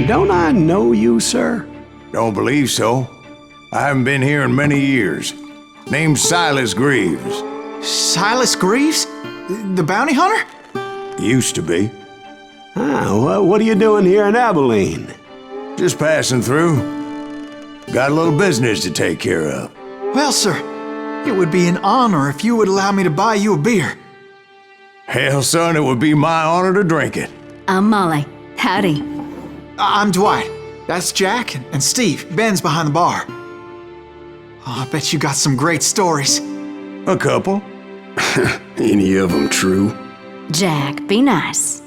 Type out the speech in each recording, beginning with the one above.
don't I know you, sir? Don't believe so. I haven't been here in many years. Name's Silas Greaves. Silas Greaves? The bounty hunter? Used to be. Ah, what are you doing here in Abilene? Just passing through. Got a little business to take care of. Well, sir, it would be an honor if you would allow me to buy you a beer. Hell, son, it would be my honor to drink it. I'm Molly. Howdy. I'm Dwight. That's Jack and Steve. Ben's behind the bar. Oh, I bet you got some great stories. A couple. Any of them true? Jack, be nice.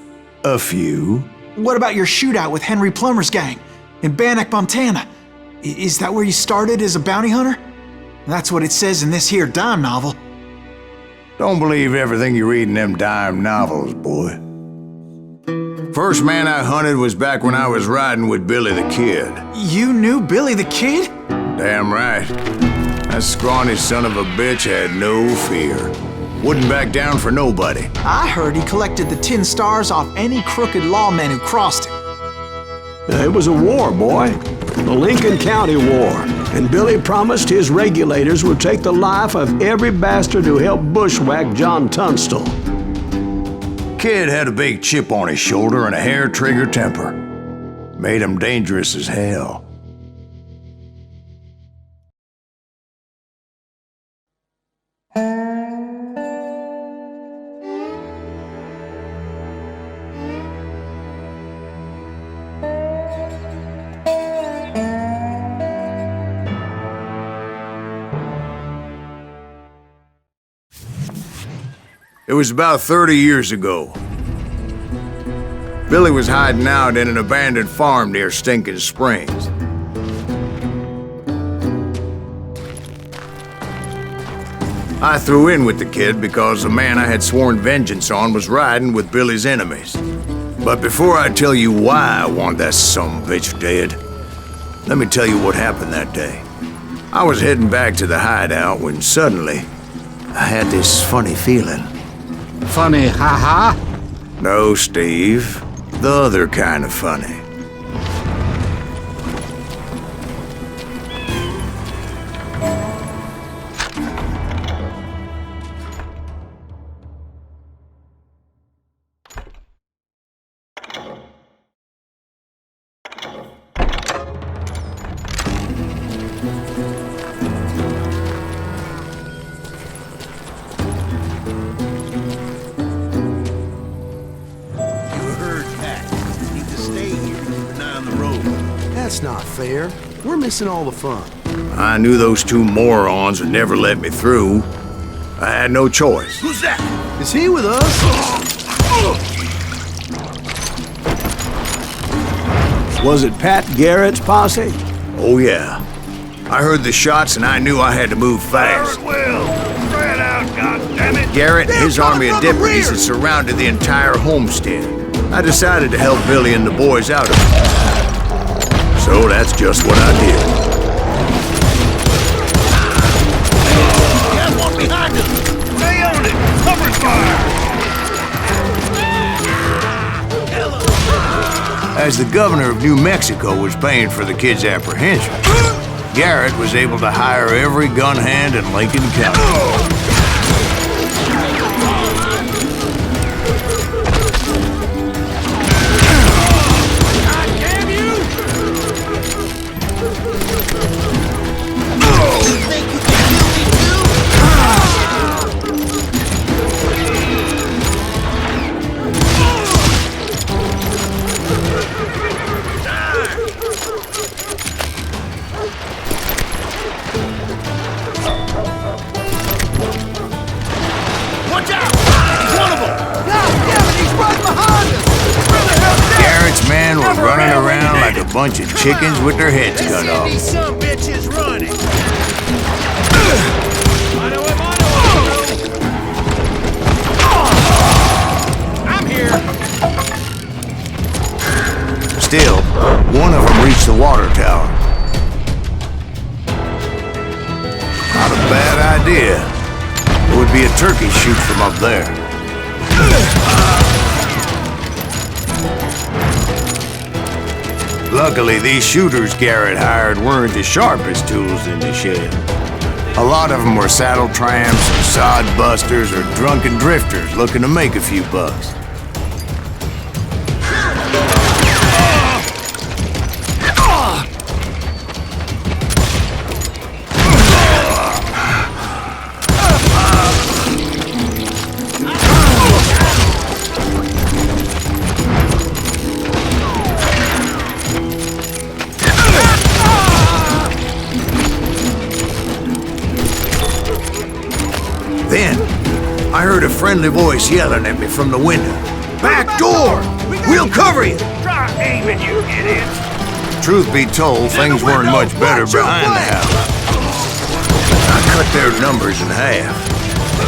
A few. What about your shootout with Henry Plummer's gang in Bannock, Montana? Is that where you started as a bounty hunter? That's what it says in this here dime novel. Don't believe everything you read in them dime novels, boy. First man I hunted was back when I was riding with Billy the Kid. You knew Billy the Kid? Damn right. That scrawny son of a bitch had no fear. Wouldn't back down for nobody. I heard he collected the 10 stars off any crooked lawmen who crossed him. It was a war, boy. The Lincoln County War. And Billy promised his regulators would take the life of every bastard who helped bushwhack John Tunstall. Kid had a big chip on his shoulder and a hair-trigger temper. Made him dangerous as hell. It was about 30 years ago. Billy was hiding out in an abandoned farm near Stinking Springs. I threw in with the kid because the man I had sworn vengeance on was riding with Billy's enemies. But before I tell you why I want that sumbitch dead, let me tell you what happened that day. I was heading back to the hideout when suddenly I had this funny feeling. Funny, haha? No, Steve. The other kind of funny. That's not fair. We're missing all the fun. I knew those two morons would never let me through. I had no choice. Who's that? Is he with us? Was it Pat Garrett's posse? Oh, yeah. I heard the shots and I knew I had to move fast. Spread out, goddammit! Garrett and his army of deputies had surrounded the entire homestead. I decided to help Billy and the boys out of it. So that's just what I did. Got one behind us! Stay on it! Cover fire! As the governor of New Mexico was paying for the kid's apprehension, Garrett was able to hire every gun hand in Lincoln County. Running around like a bunch of chickens with their heads cut off. These some bitches running. I'm here. Still, one of them reached the water tower. Not a bad idea. It would be a turkey shoot from up there. Luckily, these shooters Garrett hired weren't the sharpest tools in the shed. A lot of them were saddle tramps, sod busters, or drunken drifters looking to make a few bucks. Then, I heard a friendly voice yelling at me from the window. Back door! We'll cover you! Try aiming, you idiots! Truth be told, things weren't much better behind the house. I cut their numbers in half,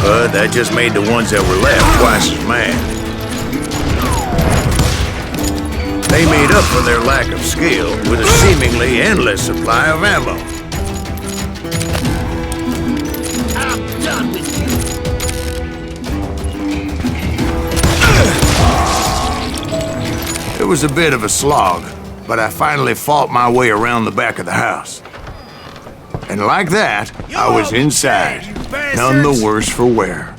but that just made the ones that were left twice as mad. They made up for their lack of skill with a seemingly endless supply of ammo. I'm done with you! It was a bit of a slog, but I finally fought my way around the back of the house. And like that, I was inside, none the worse for wear.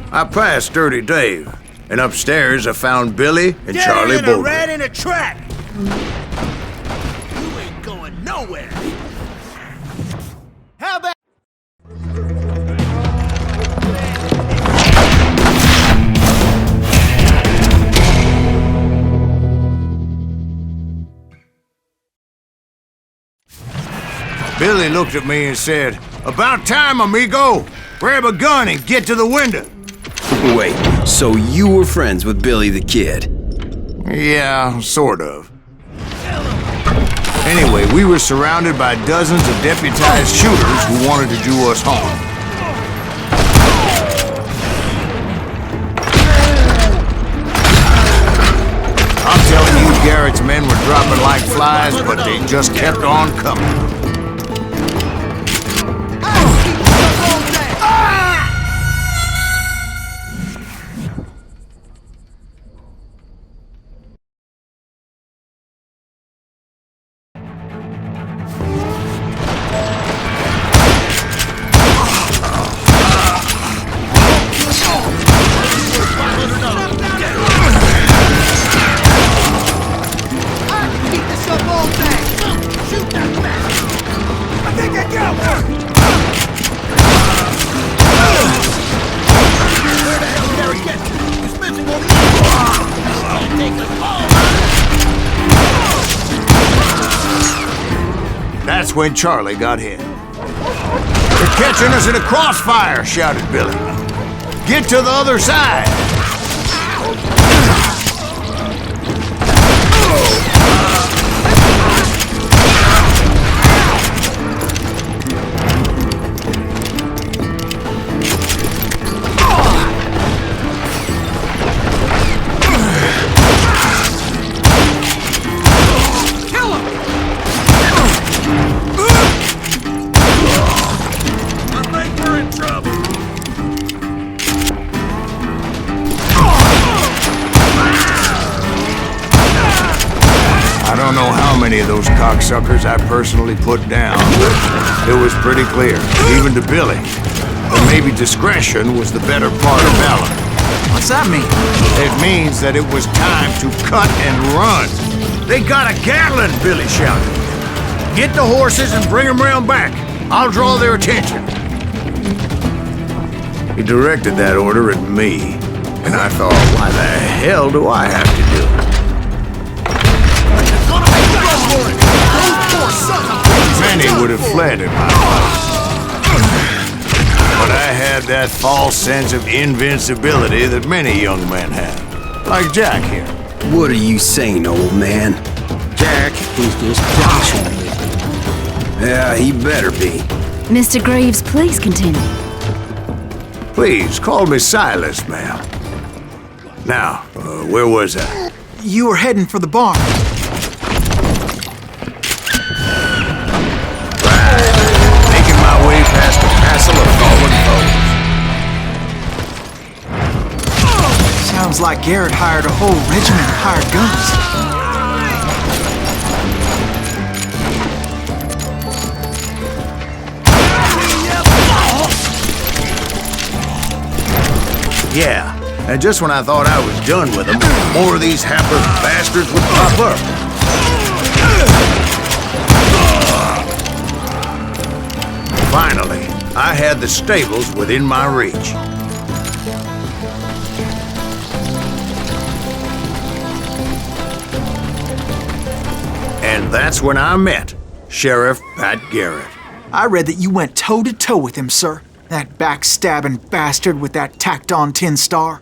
I passed Dirty Dave, and upstairs I found Billy and Charlie Get in a Bolton. rat in a trap! You ain't going nowhere! How about... Billy looked at me and said, "About time, amigo! Grab a gun and get to the window!" Wait, so you were friends with Billy the Kid? Yeah, sort of. Anyway, we were surrounded by dozens of deputized shooters who wanted to do us harm. I'm telling you, Garrett's men were dropping like flies, but they just kept on coming. That's when Charlie got hit. "They're catching us in a crossfire!" shouted Billy. "Get to the other side!" I don't know how many of those cocksuckers I personally put down, but it was pretty clear, even to Billy, that maybe discretion was the better part of valor. What's that mean? It means that it was time to cut and run. "They got a Gatling!" Billy shouted. "Get the horses and bring them round back. I'll draw their attention." He directed that order at me, and I thought, why the hell do I have to do it? Many would have fled in my place. But I had that false sense of invincibility that many young men have. Like Jack here. What are you saying, old man? Jack is just joshing me. Yeah, he better be. Mr. Greaves, please continue. Please, call me Silas, ma'am. Now, where was I? You were heading for the barn. Making my way past a castle of fallen foes. Sounds like Garrett hired a whole regiment of hired guns. Yeah, and just when I thought I was done with them, more of these hapless bastards would pop up. Finally, I had the stables within my reach. And that's when I met Sheriff Pat Garrett. I read that you went toe-to-toe with him, sir. That backstabbing bastard with that tacked-on tin star.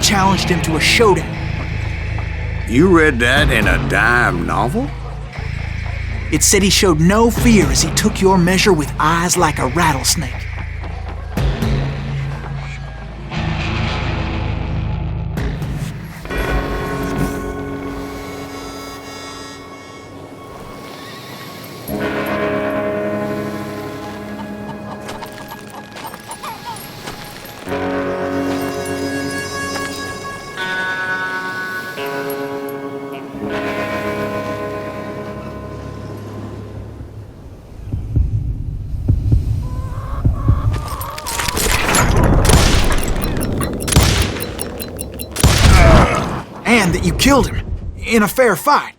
Challenged him to a showdown. You read that in a dime novel? It said he showed no fear as he took your measure with eyes like a rattlesnake. And that you killed him in a fair fight.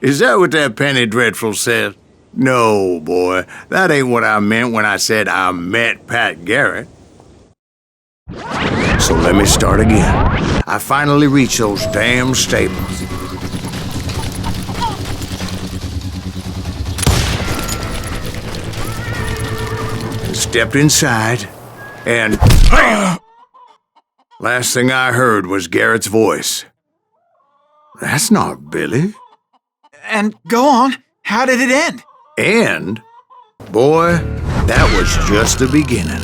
Is that what that penny dreadful said? No, boy, that ain't what I meant when I said I met Pat Garrett. So let me start again. I finally reached those damn stables. Stepped inside, and last thing I heard was Garrett's voice. That's not Billy. And go on, how did it end? And, boy, that was just the beginning.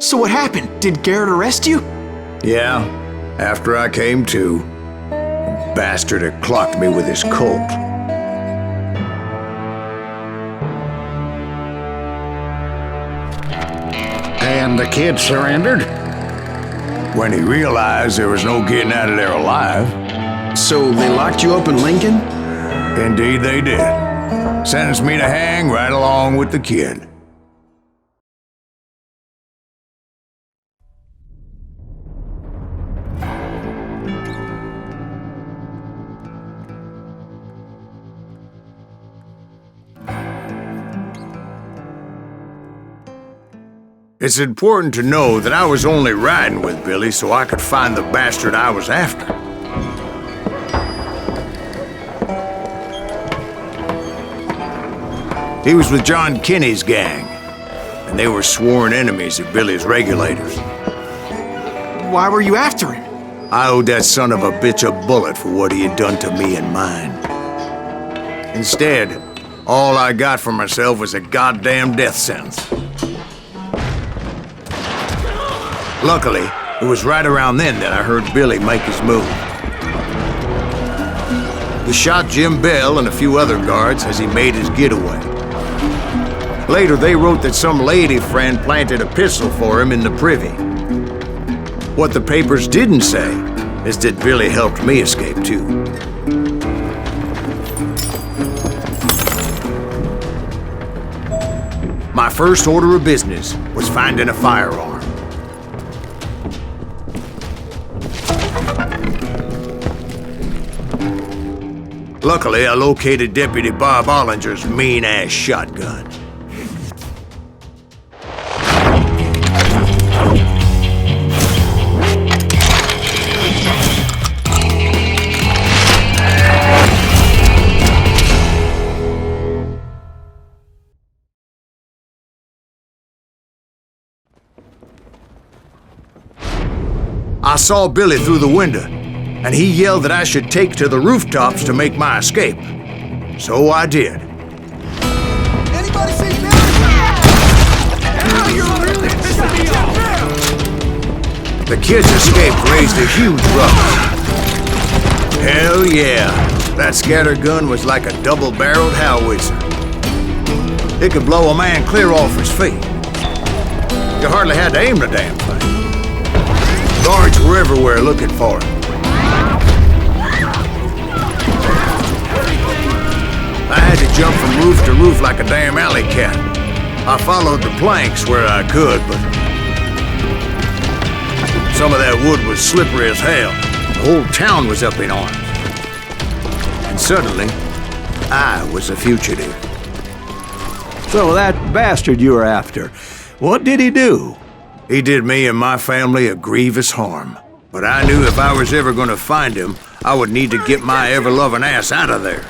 So what happened? Did Garrett arrest you? Yeah, after I came to, the bastard had clocked me with his Colt. And the kid surrendered? When he realized there was no getting out of there alive. So they locked you up in Lincoln? Indeed they did. Sentenced me to hang right along with the kid. It's important to know that I was only riding with Billy so I could find the bastard I was after. He was with John Kinney's gang, and they were sworn enemies of Billy's regulators. Why were you after him? I owed that son of a bitch a bullet for what he had done to me and mine. Instead, all I got for myself was a goddamn death sentence. Luckily, it was right around then that I heard Billy make his move. He shot Jim Bell and a few other guards as he made his getaway. Later, they wrote that some lady friend planted a pistol for him in the privy. What the papers didn't say is that Billy helped me escape too. My first order of business was finding a firearm. Luckily, I located Deputy Bob Ollinger's mean-ass shotgun. I saw Billy through the window, and he yelled that I should take to the rooftops to make my escape. So I did. Anybody see Billy? Now you're really pissing me off. The kid's escape raised a huge ruckus. Hell yeah, that scatter gun was like a double-barreled howitzer. It could blow a man clear off his feet. You hardly had to aim the damn thing. Guards were everywhere looking for it. I had to jump from roof to roof like a damn alley cat. I followed the planks where I could, but some of that wood was slippery as hell. The whole town was up in arms. And suddenly, I was a fugitive. So that bastard you were after, what did he do? He did me and my family a grievous harm. But I knew if I was ever gonna find him, I would need to get my ever-loving ass out of there.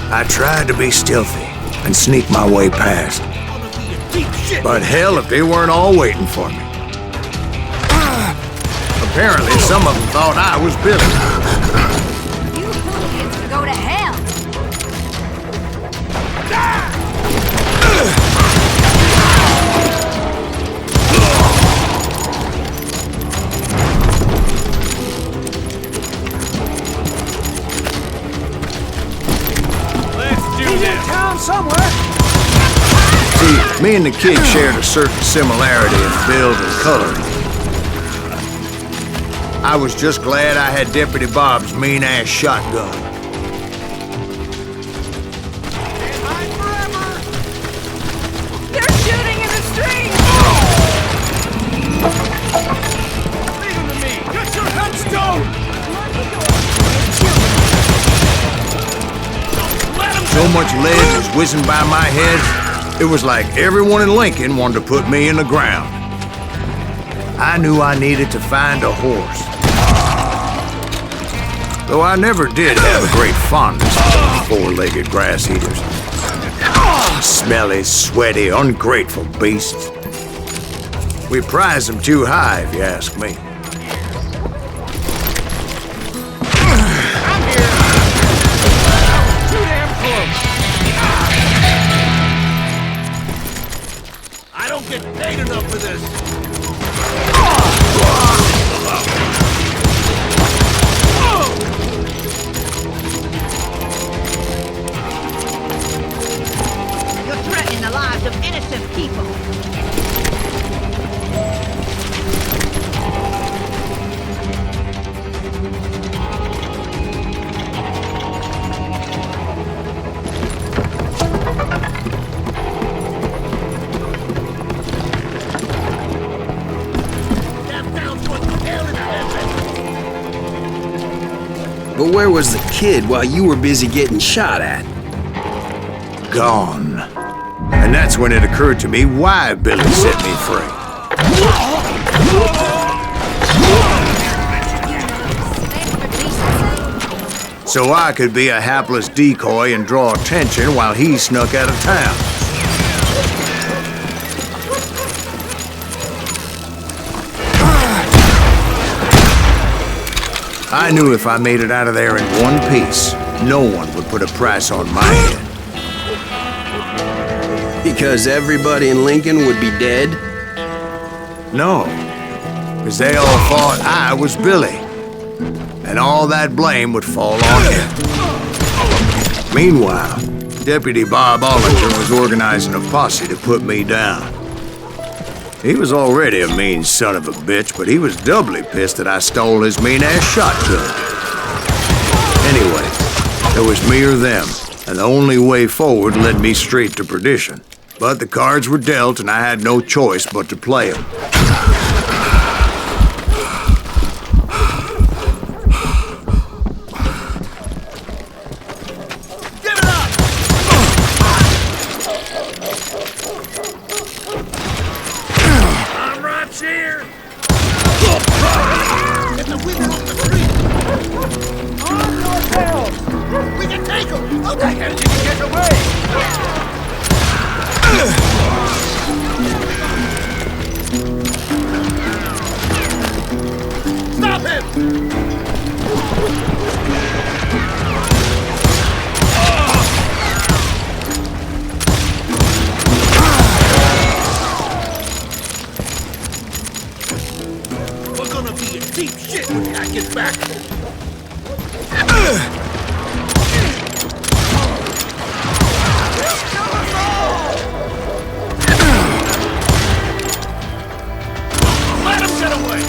I tried to be stealthy and sneak my way past. But hell, if they weren't all waiting for me. Apparently, some of them thought I was Billy. You hooligans can go to hell! Town somewhere. See, me and the kid shared a certain similarity in build and color. I was just glad I had Deputy Bob's mean-ass shotgun. They're shooting in the street! Leave him to me. Get your headstone. So much lead was whizzing by my head, it was like everyone in Lincoln wanted to put me in the ground. I knew I needed to find a horse. Though I never did have a great fondness for four-legged grass eaters. Smelly, sweaty, ungrateful beasts. We prize them too high, if you ask me. I don't get paid enough for this. You're threatening the lives of innocent people. But where was the kid while you were busy getting shot at? Gone. And that's when it occurred to me why Billy set me free. So I could be a hapless decoy and draw attention while he snuck out of town. I knew if I made it out of there in one piece, no one would put a price on my head. Because everybody in Lincoln would be dead? No, because they all thought I was Billy, and all that blame would fall on him. Meanwhile, Deputy Bob Ollinger was organizing a posse to put me down. He was already a mean son of a bitch, but he was doubly pissed that I stole his mean-ass shotgun. Anyway, there was me or them, and the only way forward led me straight to perdition. But the cards were dealt, and I had no choice but to play them. Give it up! I'm right here! Get the window off the street! On your tails! We can take him! Okay, and you can get away! gets back. Let him get away!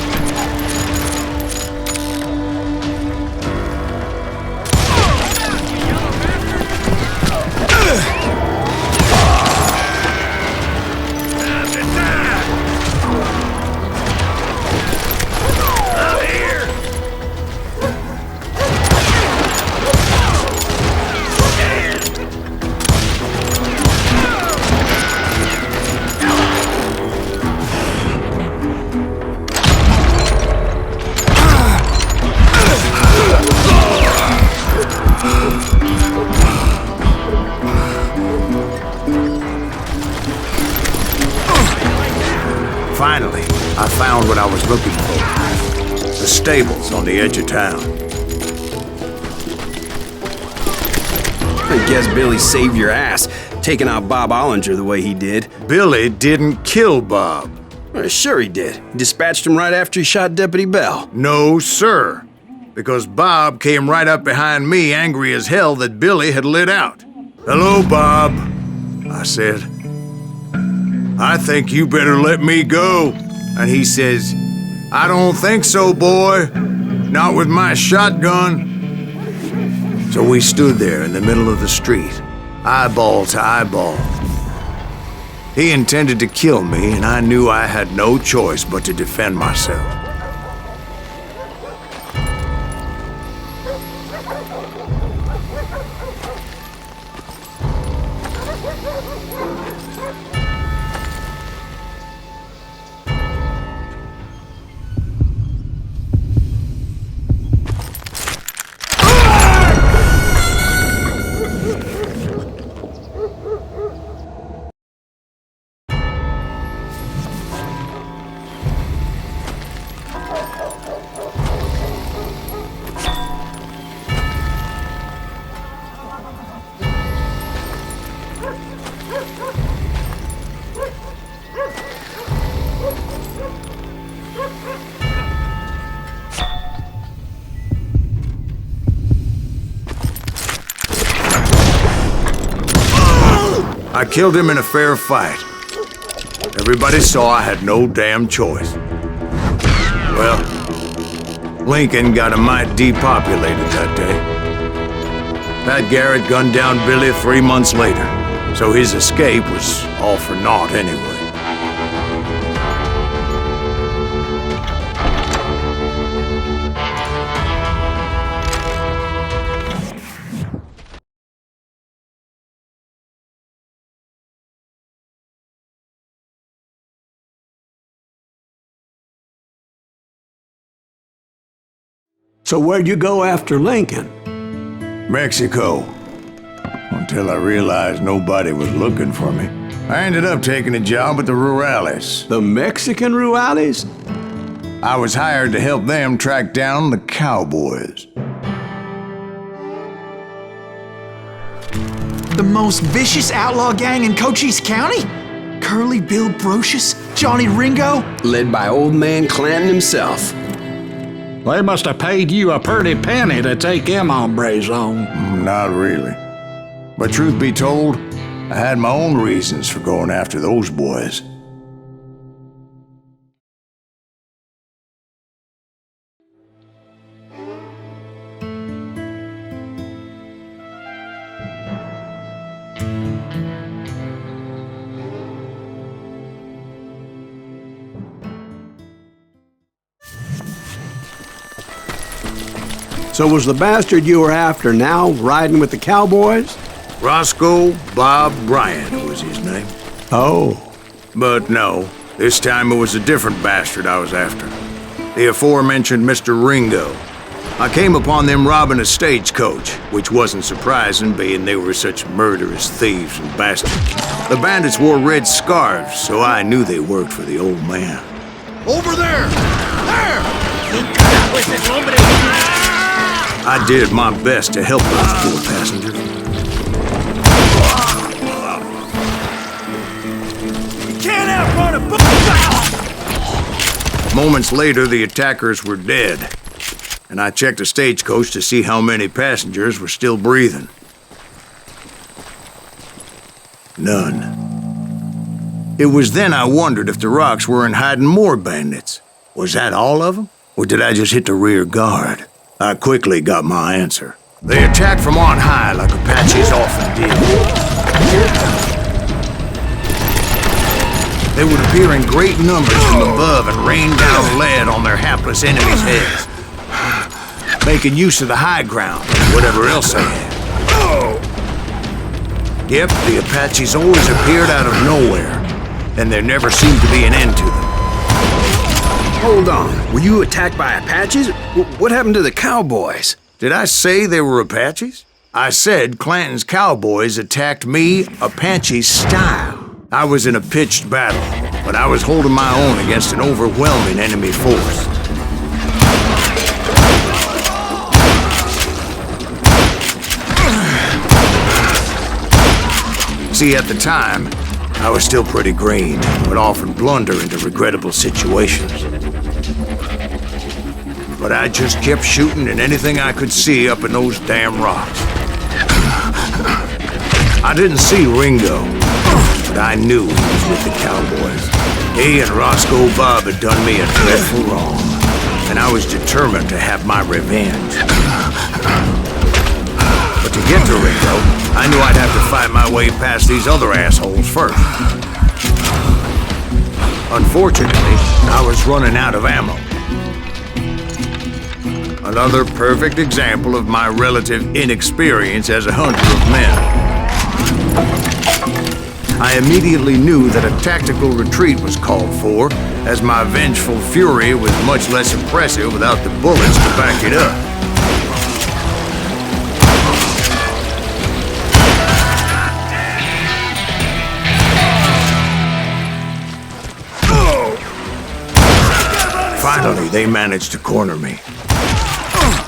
Finally, I found what I was looking for. The stables on the edge of town. I guess Billy saved your ass, taking out Bob Ollinger the way he did. Billy didn't kill Bob. Well, sure he did. He dispatched him right after he shot Deputy Bell. No, sir. Because Bob came right up behind me, angry as hell that Billy had lit out. "Hello, Bob," I said. "I think you better let me go." And he says, "I don't think so, boy. Not with my shotgun." So we stood there in the middle of the street, eyeball to eyeball. He intended to kill me, and I knew I had no choice but to defend myself. I killed him in a fair fight. Everybody saw I had no damn choice. Well, Lincoln got a mite depopulated that day. Pat Garrett gunned down Billy 3 months later, so his escape was all for naught anyway. So where'd you go after Lincoln? Mexico. Until I realized nobody was looking for me. I ended up taking a job at the Rurales. The Mexican Rurales? I was hired to help them track down the cowboys. The most vicious outlaw gang in Cochise County? Curly Bill Brocious? Johnny Ringo? Led by old man Clanton himself. They must have paid you a pretty penny to take them hombres on. Not really. But truth be told, I had my own reasons for going after those boys. So was the bastard you were after now riding with the cowboys? Roscoe Bob Bryant was his name. Oh. But no, this time it was a different bastard I was after. The aforementioned Mr. Ringo. I came upon them robbing a stagecoach, which wasn't surprising, being they were such murderous thieves and bastards. The bandits wore red scarves, so I knew they worked for the old man. Over there! There! I did my best to help those poor passengers. You can't outrun a Moments later, the attackers were dead. and I checked the stagecoach to see how many passengers were still breathing. None. It was then I wondered if the rocks weren't hiding more bandits. Was that all of them? Or did I just hit the rear guard? I quickly got my answer. They attacked from on high like Apaches often did. They would appear in great numbers from above and rain down lead on their hapless enemies' heads, making use of the high ground and whatever else they had. Yep, the Apaches always appeared out of nowhere, and there never seemed to be an end to them. Hold on. Were you attacked by Apaches? What happened to the cowboys? Did I say they were Apaches? I said Clanton's cowboys attacked me Apache style. I was in a pitched battle, but I was holding my own against an overwhelming enemy force. See, at the time, I was still pretty green, but often blunder into regrettable situations. But I just kept shooting at anything I could see up in those damn rocks. I didn't see Ringo, but I knew he was with the cowboys. He and Roscoe Bob had done me a dreadful wrong, and I was determined to have my revenge. But to get to Ringo, I knew I'd have to fight my way past these other assholes first. Unfortunately, I was running out of ammo. Another perfect example of my relative inexperience as a hunter of men. I immediately knew that a tactical retreat was called for, as my vengeful fury was much less impressive without the bullets to back it up. Finally, they managed to corner me.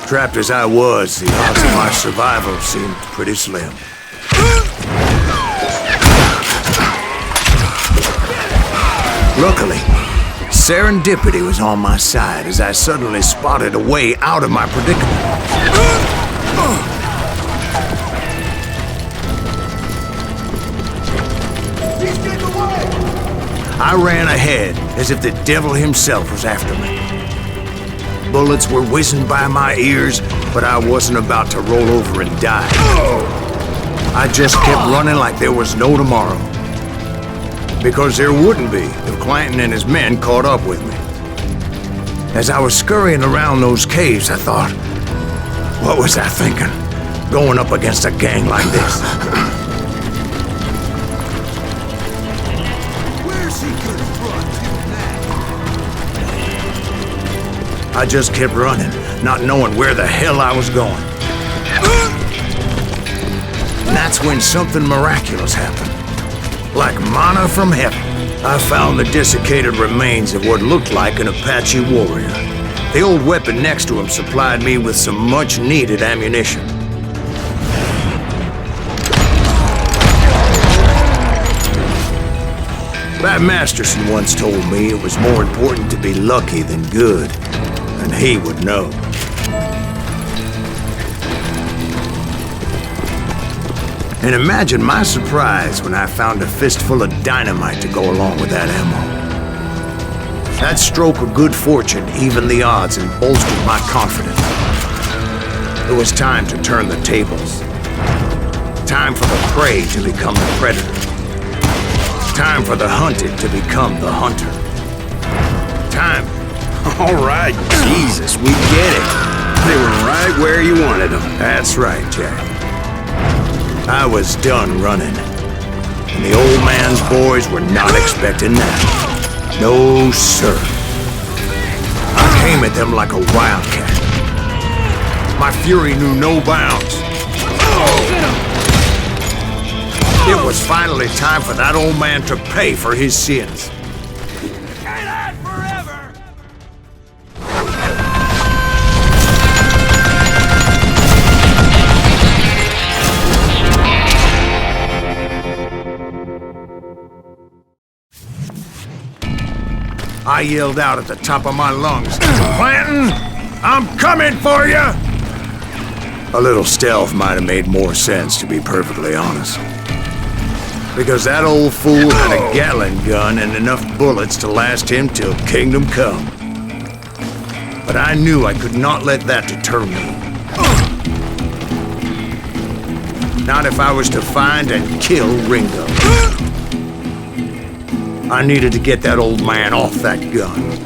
Trapped as I was, the odds of my survival seemed pretty slim. Luckily, serendipity was on my side as I suddenly spotted a way out of my predicament. I ran ahead as if the devil himself was after me. Bullets were whizzing by my ears, but I wasn't about to roll over and die. I just kept running like there was no tomorrow. Because there wouldn't be if Clanton and his men caught up with me. As I was scurrying around those caves, I thought, what was I thinking? Going up against a gang like this? Where's he good front doing that? I just kept running, not knowing where the hell I was going. And that's when something miraculous happened. Like manna from heaven, I found the desiccated remains of what looked like an Apache warrior. The old weapon next to him supplied me with some much-needed ammunition. Bat Masterson once told me it was more important to be lucky than good, and he would know. And imagine my surprise when I found a fistful of dynamite to go along with that ammo. That stroke of good fortune evened the odds and bolstered my confidence. It was time to turn the tables. Time for the prey to become the predator. Time for the hunted to become the hunter. Time. All right, Jesus, we get it. They were right where you wanted them. That's right, Jack. I was done running, and the old man's boys were not expecting that. No, sir. I came at them like a wildcat. My fury knew no bounds. It was finally time for that old man to pay for his sins. I yelled out at the top of my lungs, Clanton, I'm coming for you! A little stealth might have made more sense, to be perfectly honest. Because that old fool had a Gatling gun and enough bullets to last him till kingdom come. But I knew I could not let that deter me. Not if I was to find and kill Ringo. I needed to get that old man off that gun.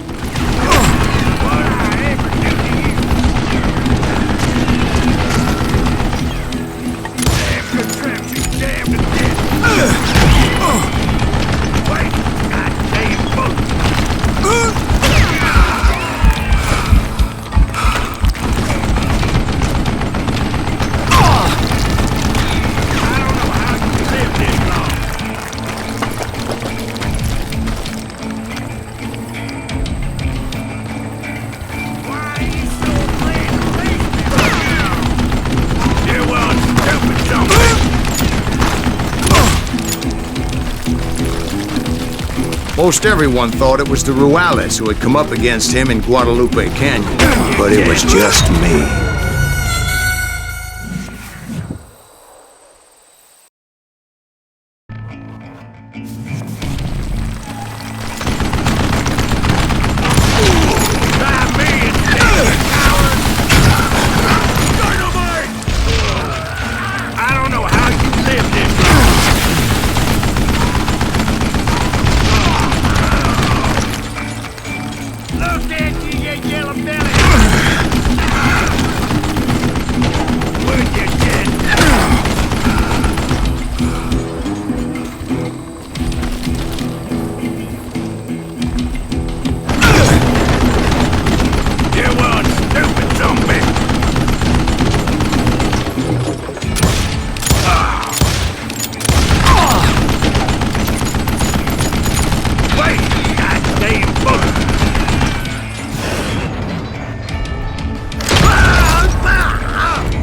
Most everyone thought it was the Ruales who had come up against him in Guadalupe Canyon, but it was just me.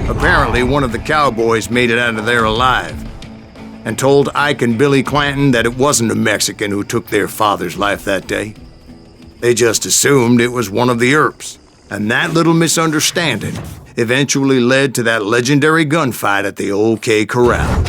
Apparently, one of the cowboys made it out of there alive and told Ike and Billy Clanton that it wasn't a Mexican who took their father's life that day. They just assumed it was one of the Earps, and that little misunderstanding eventually led to that legendary gunfight at the OK Corral.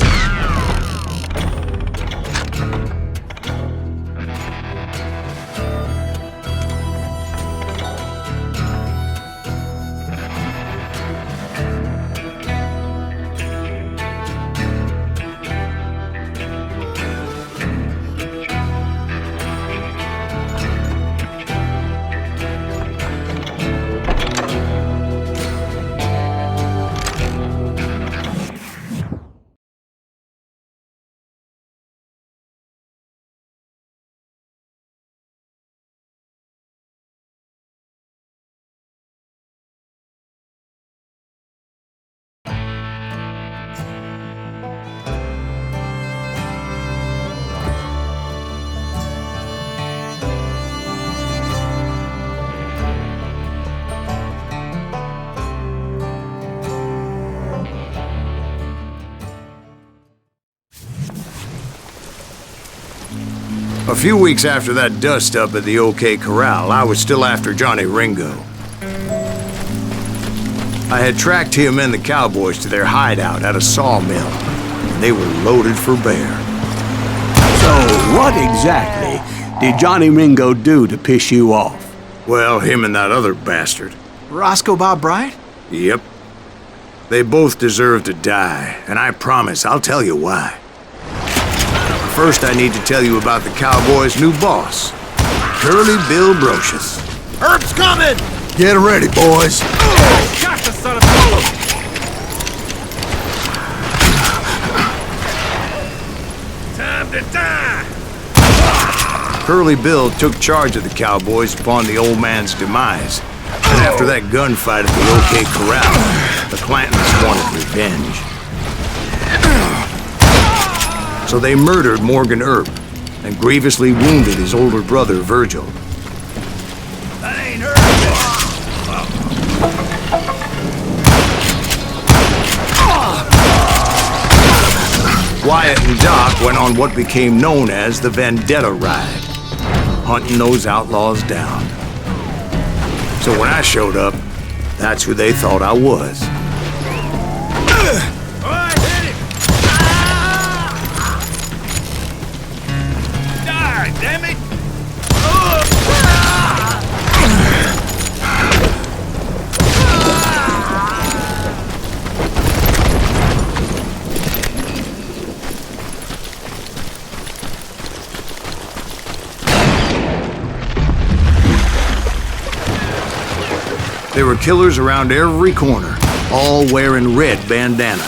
A few weeks after that dust-up at the OK Corral, I was still after Johnny Ringo. I had tracked him and the cowboys to their hideout at a sawmill, and they were loaded for bear. So, what exactly did Johnny Ringo do to piss you off? Well, him and that other bastard. Roscoe Bob Bryant? Yep. They both deserve to die, and I promise I'll tell you why. First, I need to tell you about the Cowboys' new boss, Curly Bill Brocious. Herb's coming! Get ready, boys. Got the son of a... Time to die! Curly Bill took charge of the Cowboys upon the old man's demise. And after that gunfight at the OK Corral, the Clantons wanted revenge. So they murdered Morgan Earp and grievously wounded his older brother, Virgil. That ain't Herb! Wyatt and Doc went on what became known as the Vendetta Ride, hunting those outlaws down. So when I showed up, That's who they thought I was. All right, hit him! Die, damn it! There were killers around every corner, all wearing red bandanas.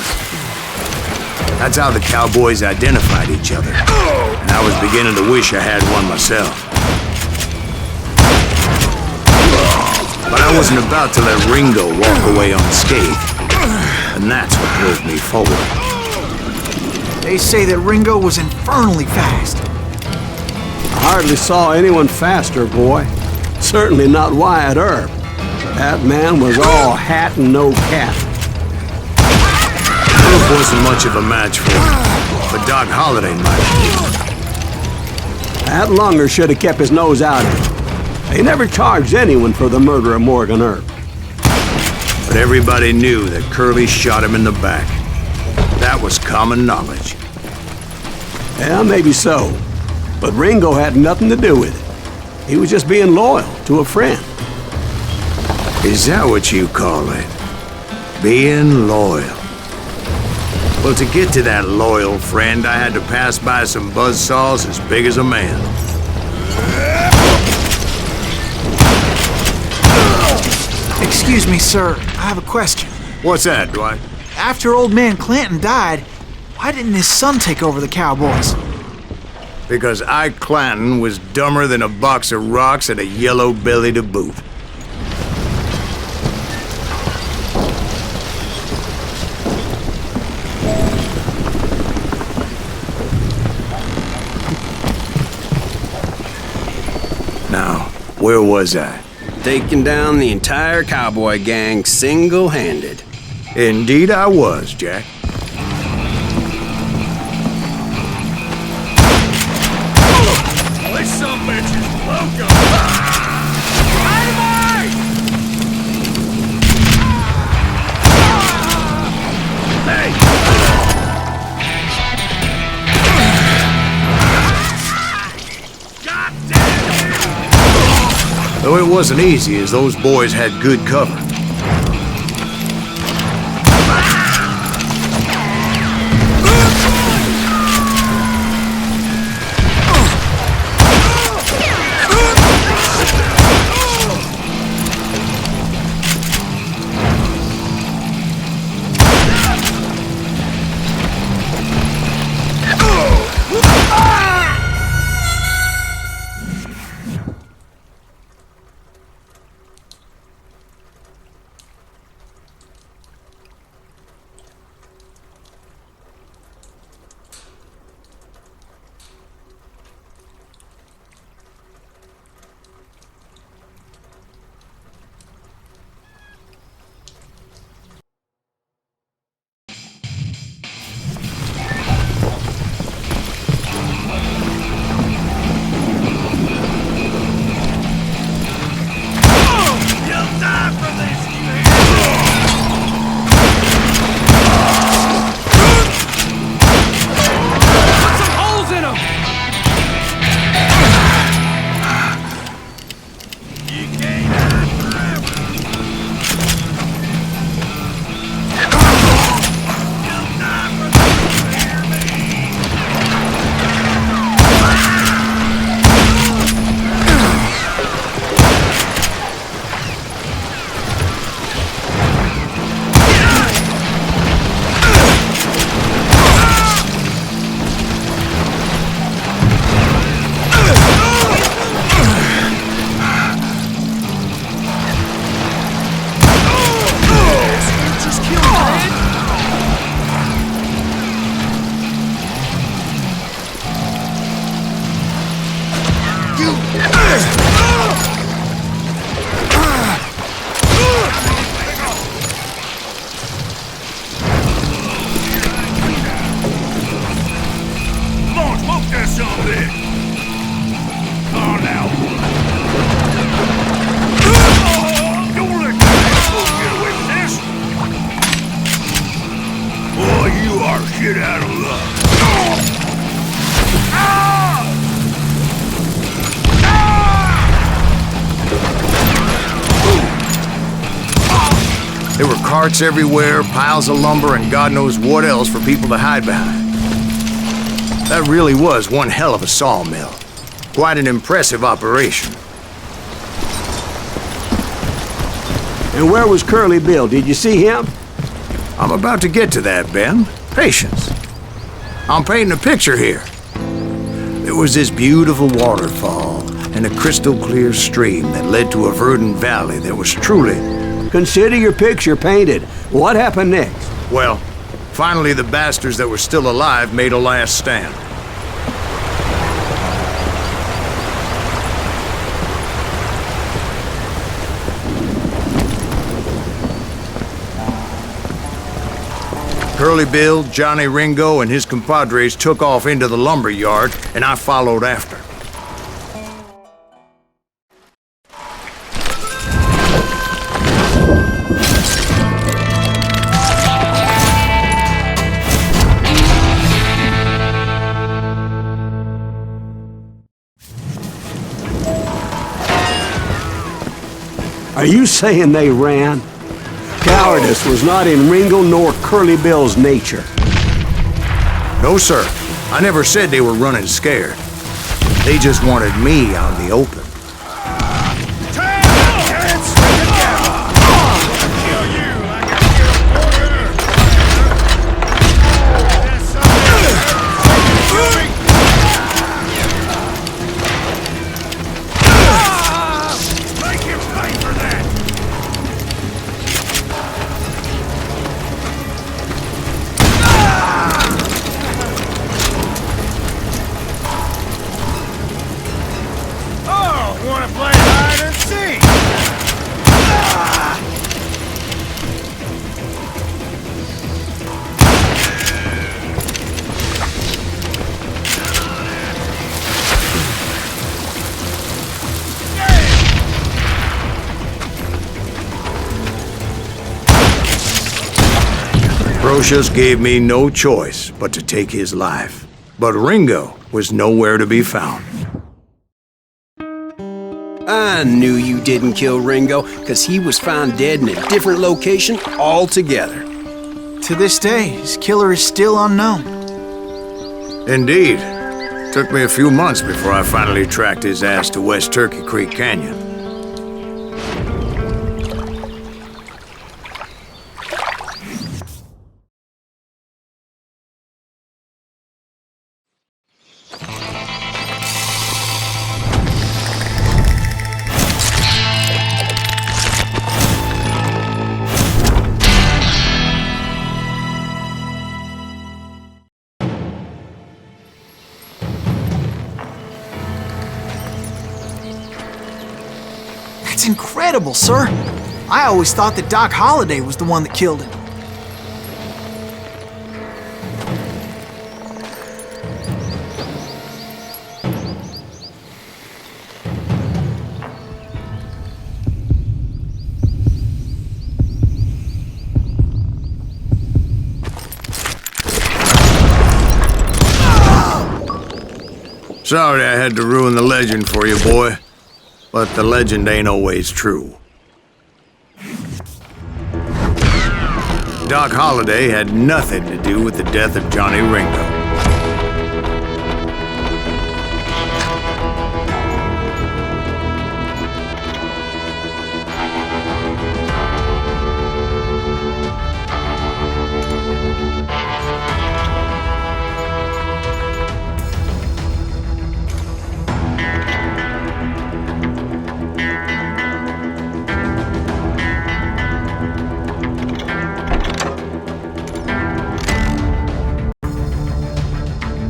That's how the cowboys identified each other. And I was beginning to wish I had one myself. But I wasn't about to let Ringo walk away unscathed. And that's what drove me forward. They say that Ringo was infernally fast. I hardly saw anyone faster, boy. Certainly not Wyatt Earp. That man was all hat and no cap. Earp wasn't much of a match for him, but Doc Holliday might have been. That Lunger should have kept his nose out of it. They never charged anyone for the murder of Morgan Earp. But everybody knew that Curly shot him in the back. That was common knowledge. Yeah, maybe so. But Ringo had nothing to do with it. He was just being loyal to a friend. Is that what you call it? Being loyal? Well, to get to that loyal friend, I had to pass by some buzzsaws as big as a man. Excuse me, sir. I have a question. What's that, Dwight? After old man Clanton died, why didn't his son take over the Cowboys? Because Ike Clanton was dumber than a box of rocks and a yellow belly to boot. Now, where was I? Taking down the entire cowboy gang single-handed. Indeed I was, Jack. This some bitch is loco! Dynamite! Hey! God damn it! Though it wasn't easy, as those boys had good cover. There were carts everywhere, piles of lumber, and God knows what else for people to hide behind. That really was one hell of a sawmill. Quite an impressive operation. And where was Curly Bill? Did you see him? I'm about to get to that, Ben. Patience. I'm painting a picture here. There was this beautiful waterfall and a crystal clear stream that led to a verdant valley that was truly... Consider your picture painted. What happened next? Well, finally the bastards that were still alive made a last stand. Curly Bill, Johnny Ringo, and his compadres took off into the lumber yard, and I followed after. Are you saying they ran? Cowardice was not in Ringo nor Curly Bill's nature. No, sir. I never said they were running scared. They just wanted me out in the open. Brocious gave me no choice but to take his life. But Ringo was nowhere to be found. I knew you didn't kill Ringo, because he was found dead in a different location altogether. To this day, his killer is still unknown. Indeed. Took me a few months before I finally tracked his ass to West Turkey Creek Canyon. That's incredible, sir. I always thought that Doc Holliday was the one that killed him. Sorry I had to ruin the legend for you, boy. But the legend ain't always true. Doc Holliday had nothing to do with the death of Johnny Ringo.